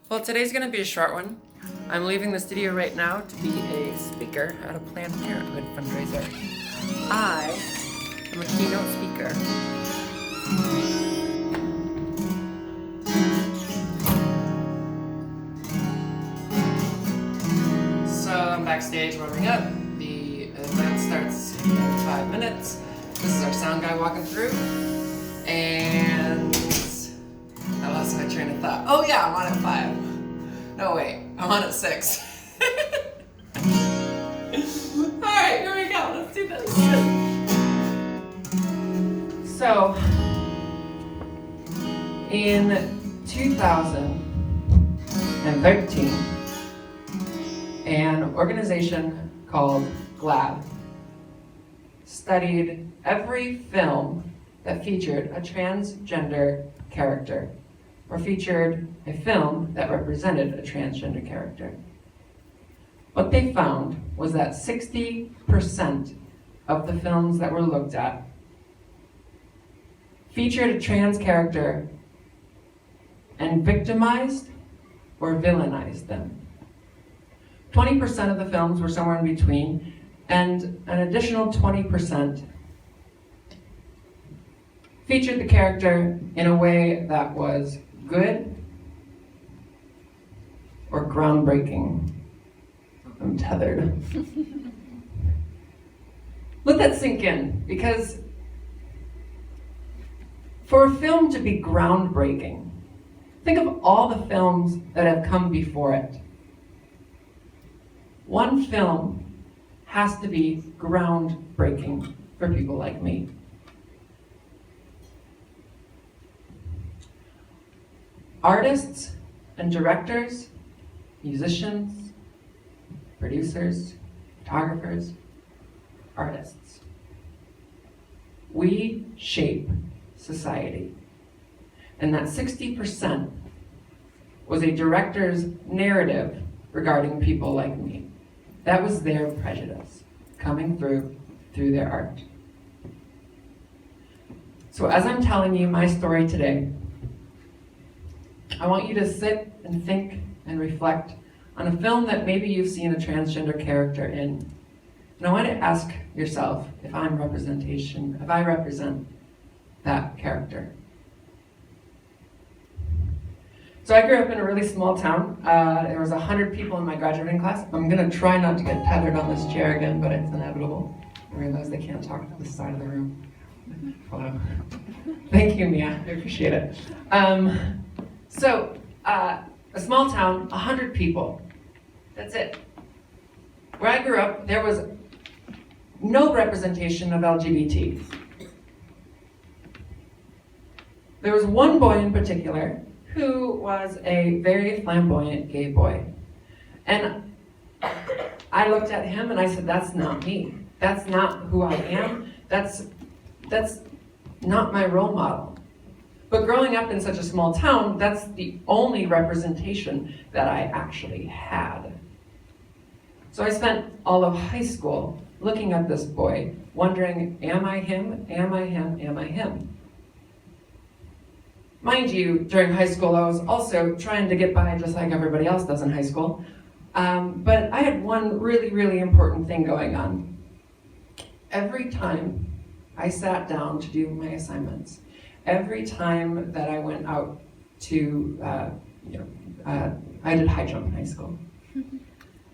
Well, today's going to be a short one. I'm leaving the studio right now to be a speaker at a Planned Parenthood fundraiser. I am a keynote speaker. So I'm backstage warming up. The event starts in 5 minutes. This is our sound guy walking through. And I lost my train of thought. Oh yeah, I'm on at 5. No wait, I'm on at 6. Alright, here we go, let's do this. So, in 2013, an organization called GLAD studied every film that featured a transgender character, or featured a film that represented a transgender character. What they found was that 60% of the films that were looked at featured a trans character and victimized or villainized them. 20% of the films were somewhere in between, and an additional 20% featured the character in a way that was good or groundbreaking. I'm tethered. Let that sink in, because for a film to be groundbreaking, think of all the films that have come before it. One film has to be groundbreaking for people like me. Artists and directors, musicians, producers, photographers, artists. We shape society. And that 60% was a director's narrative regarding people like me. That was their prejudice coming through their art. So as I'm telling you my story today, I want you to sit and think and reflect on a film that maybe you've seen a transgender character in. And I want to ask yourself if I represent that character. So I grew up in a really small town. There was 100 people in my graduating class. I'm gonna try not to get tethered on this chair again, but it's inevitable. I realize they can't talk to this side of the room. Hello. Thank you, Mia, I appreciate it. So, a small town, 100 people. That's it. Where I grew up, there was no representation of LGBT. There was one boy in particular who was a very flamboyant gay boy. And I looked at him and I said, that's not me. That's not who I am. That's not my role model. But growing up in such a small town, that's the only representation that I actually had. So I spent all of high school looking at this boy, wondering, am I him? Am I him? Am I him? Mind you, during high school, I was also trying to get by just like everybody else does in high school. But I had one really, really important thing going on. Every time I sat down to do my assignments, every time that I went out to, I did high jump in high school.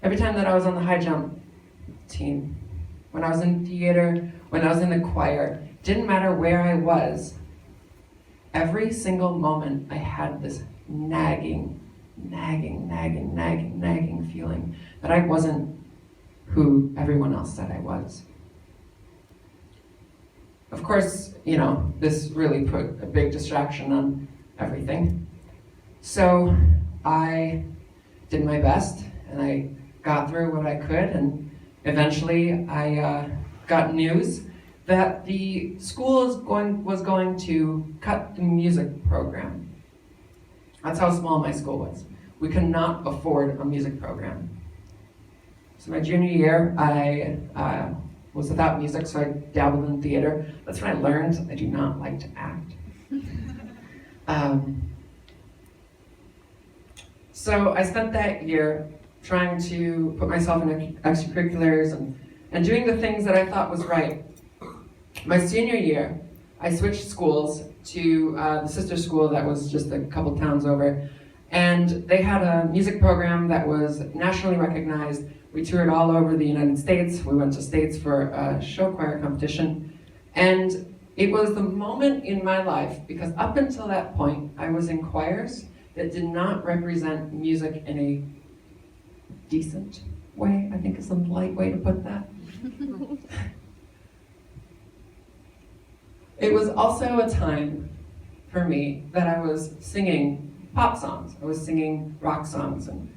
Every time that I was on the high jump team, when I was in theater, when I was in the choir, didn't matter where I was, every single moment I had this nagging feeling that I wasn't who everyone else said I was. Of course, this really put a big distraction on everything. So I did my best and I got through what I could, and eventually I got news that the school was going to cut the music program. That's how small my school was. We could not afford a music program. So my junior year, I was without music, so I dabbled in theater. That's when I learned I do not like to act. So I spent that year trying to put myself in extracurriculars and doing the things that I thought was right. My senior year, I switched schools to the sister school that was just a couple towns over. And they had a music program that was nationally recognized. We toured all over the United States. We went to states for a show choir competition. And it was the moment in my life, because up until that point, I was in choirs that did not represent music in a decent way, I think is a polite way to put that. It was also a time for me that I was singing pop songs. I was singing rock songs and,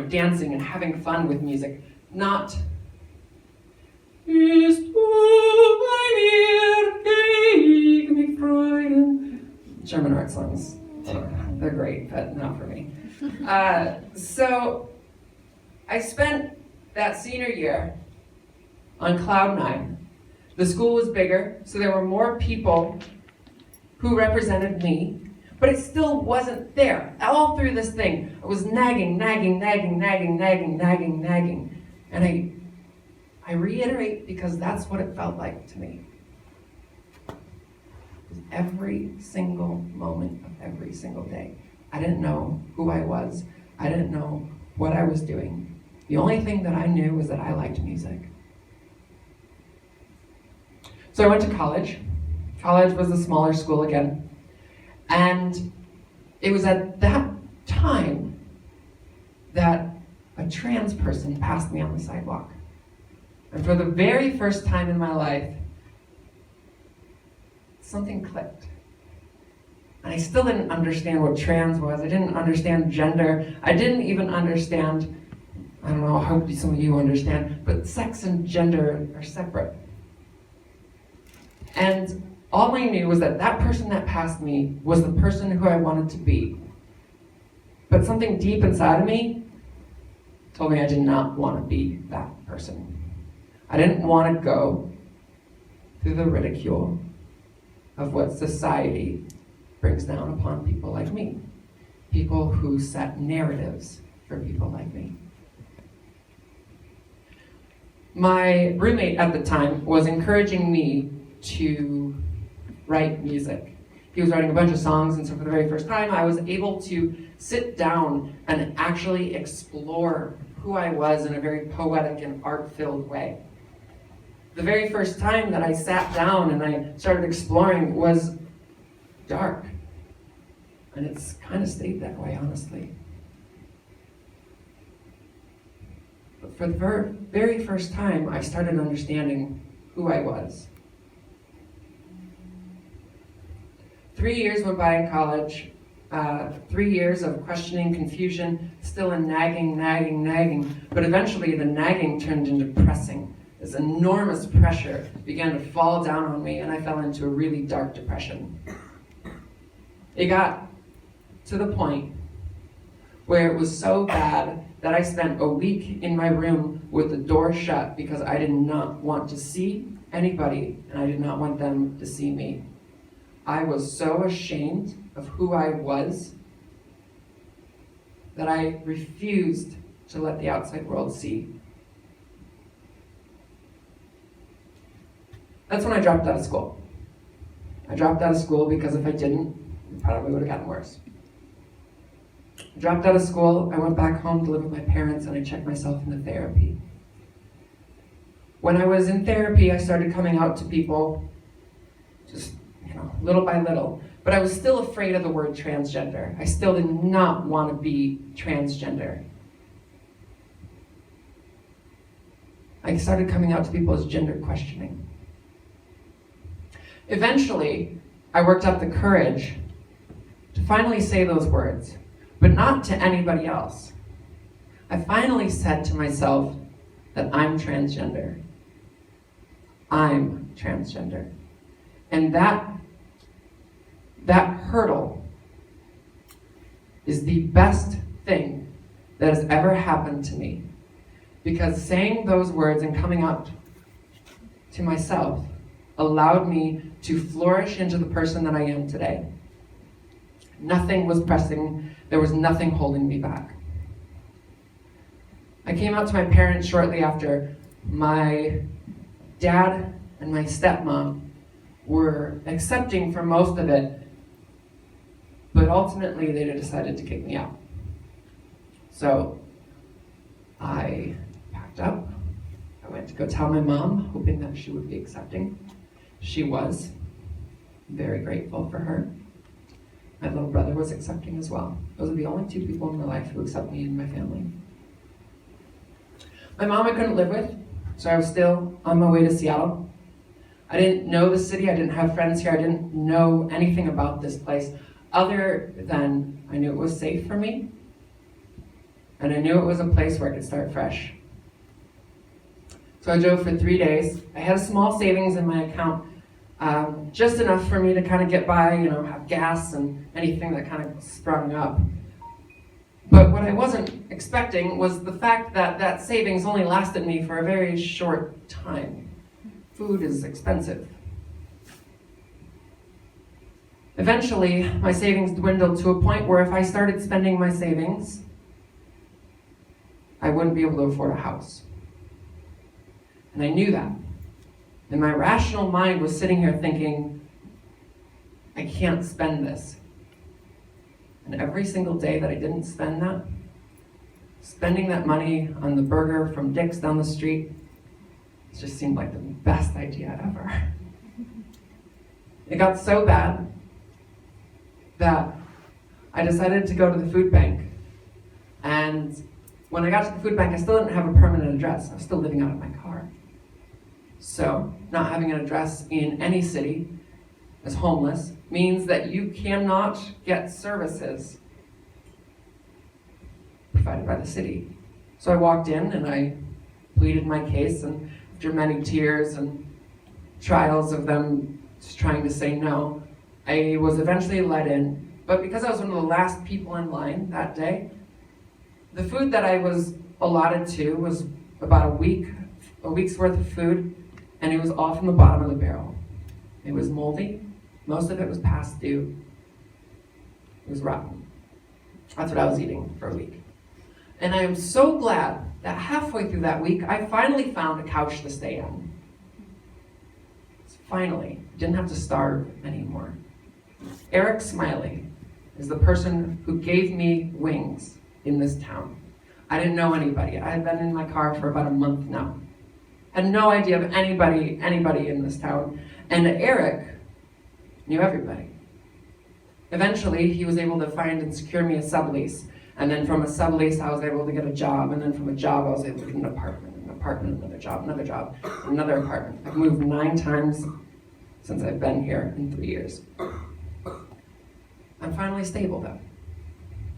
dancing and having fun with music. Not Ist du bei mir, gib mich Freuden. German art songs. They're great, but not for me. So I spent that senior year on cloud nine. The school was bigger, so there were more people who represented me, but it still wasn't there. All through this thing, I was nagging. And I reiterate because that's what it felt like to me. Every single moment of every single day. I didn't know who I was. I didn't know what I was doing. The only thing that I knew was that I liked music. So I went to college. College was a smaller school again. And it was at that time that a trans person passed me on the sidewalk. And for the very first time in my life, something clicked. And I still didn't understand what trans was. I didn't understand gender. I didn't even understand, I don't know, I hope some of you understand, but sex and gender are separate. And all I knew was that that person that passed me was the person who I wanted to be. But something deep inside of me told me I did not want to be that person. I didn't want to go through the ridicule of what society brings down upon people like me. People who set narratives for people like me. My roommate at the time was encouraging me to write music. He was writing a bunch of songs, and so for the very first time, I was able to sit down and actually explore who I was in a very poetic and art-filled way. The very first time that I sat down and I started exploring was dark. And it's kind of stayed that way, honestly. But for the very first time, I started understanding who I was. 3 years went by in college, 3 years of questioning, confusion, still in nagging, but eventually the nagging turned into pressing. This enormous pressure began to fall down on me, and I fell into a really dark depression. It got to the point where it was so bad that I spent a week in my room with the door shut because I did not want to see anybody, and I did not want them to see me. I was so ashamed of who I was that I refused to let the outside world see. That's when I dropped out of school. I dropped out of school because if I didn't, it probably would have gotten worse. I dropped out of school, I went back home to live with my parents, and I checked myself into therapy. When I was in therapy, I started coming out to people, just little by little. But I was still afraid of the word transgender. I still did not want to be transgender. I started coming out to people as gender questioning. Eventually, I worked up the courage to finally say those words, but not to anybody else. I finally said to myself that I'm transgender. I'm transgender. And that hurdle is the best thing that has ever happened to me. Because saying those words and coming out to myself allowed me to flourish into the person that I am today. Nothing was pressing, there was nothing holding me back. I came out to my parents shortly after. My dad and my stepmom were accepting for most of it, but ultimately they decided to kick me out. So I packed up. I went to go tell my mom, hoping that she would be accepting. She was. Very grateful for her. My little brother was accepting as well. Those are the only two people in my life who accept me and my family. My mom I couldn't live with, so I was still on my way to Seattle. I didn't know the city, I didn't have friends here, I didn't know anything about this place, other than I knew it was safe for me, and I knew it was a place where I could start fresh. So I drove for 3 days. I had a small savings in my account, just enough for me to kind of get by, have gas and anything that kind of sprung up. But what I wasn't expecting was the fact that that savings only lasted me for a very short time. Food is expensive. Eventually, my savings dwindled to a point where if I started spending my savings, I wouldn't be able to afford a house. And I knew that. And my rational mind was sitting here thinking, I can't spend this. And every single day that I didn't spend that, spending that money on the burger from Dick's down the street, it just seemed like the best idea ever. It got so bad that I decided to go to the food bank. And when I got to the food bank, I still didn't have a permanent address. I was still living out of my car. So, not having an address in any city as homeless means that you cannot get services provided by the city. So I walked in and I pleaded my case, and after many tears and trials of them just trying to say no, I was eventually let in. But because I was one of the last people in line that day, the food that I was allotted to was about a week's worth of food, and it was all from the bottom of the barrel. It was moldy. Most of it was past due. It was rotten. That's what I was eating for a week. And I am so glad that halfway through that week, I finally found a couch to stay on. Finally, didn't have to starve anymore. Eric Smiley is the person who gave me wings in this town. I didn't know anybody. I had been in my car for about a month now. Had no idea of anybody in this town. And Eric knew everybody. Eventually, he was able to find and secure me a sublease. And then from a sublease, I was able to get a job. And then from a job, I was able to get an apartment, another job, another apartment. I've moved 9 times since I've been here in 3 years. I'm finally stable though.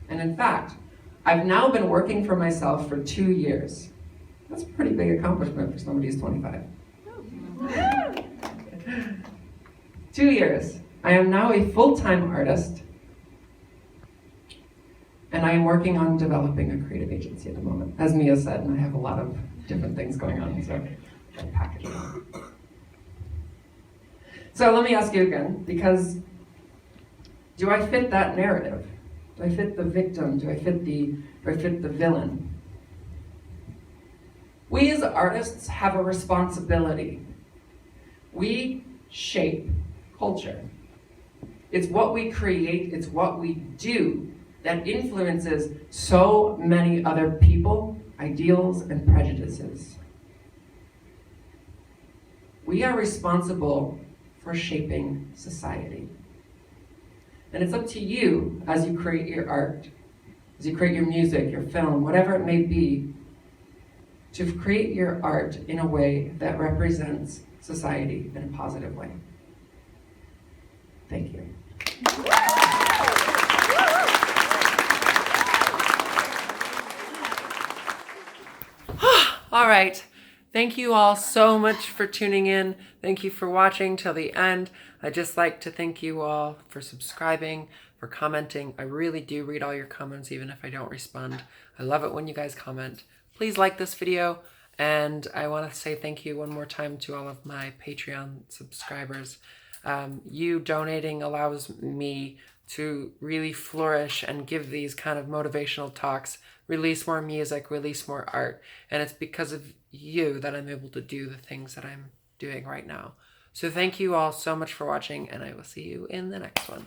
And in fact, I've now been working for myself for 2 years. That's a pretty big accomplishment for somebody who's 25. 2 years. I am now a full-time artist, and I am working on developing a creative agency at the moment. As Mia said, and I have a lot of different things going on, so I'll package it up. So let me ask you again, because do I fit that narrative? Do I fit the victim? Do I fit the villain? We as artists have a responsibility. We shape culture. It's what we create, it's what we do that influences so many other people, ideals, and prejudices. We are responsible for shaping society. And it's up to you as you create your art, as you create your music, your film, whatever it may be, to create your art in a way that represents society in a positive way. Thank you. All right. Thank you all so much for tuning in. Thank you for watching till the end. I'd just like to thank you all for subscribing, for commenting. I really do read all your comments, even if I don't respond. I love it when you guys comment. Please like this video. And I want to say thank you one more time to all of my Patreon subscribers. You donating allows me to really flourish and give these kind of motivational talks, release more music, release more art. And it's because of you that I'm able to do the things that I'm doing right now. So thank you all so much for watching, and I will see you in the next one.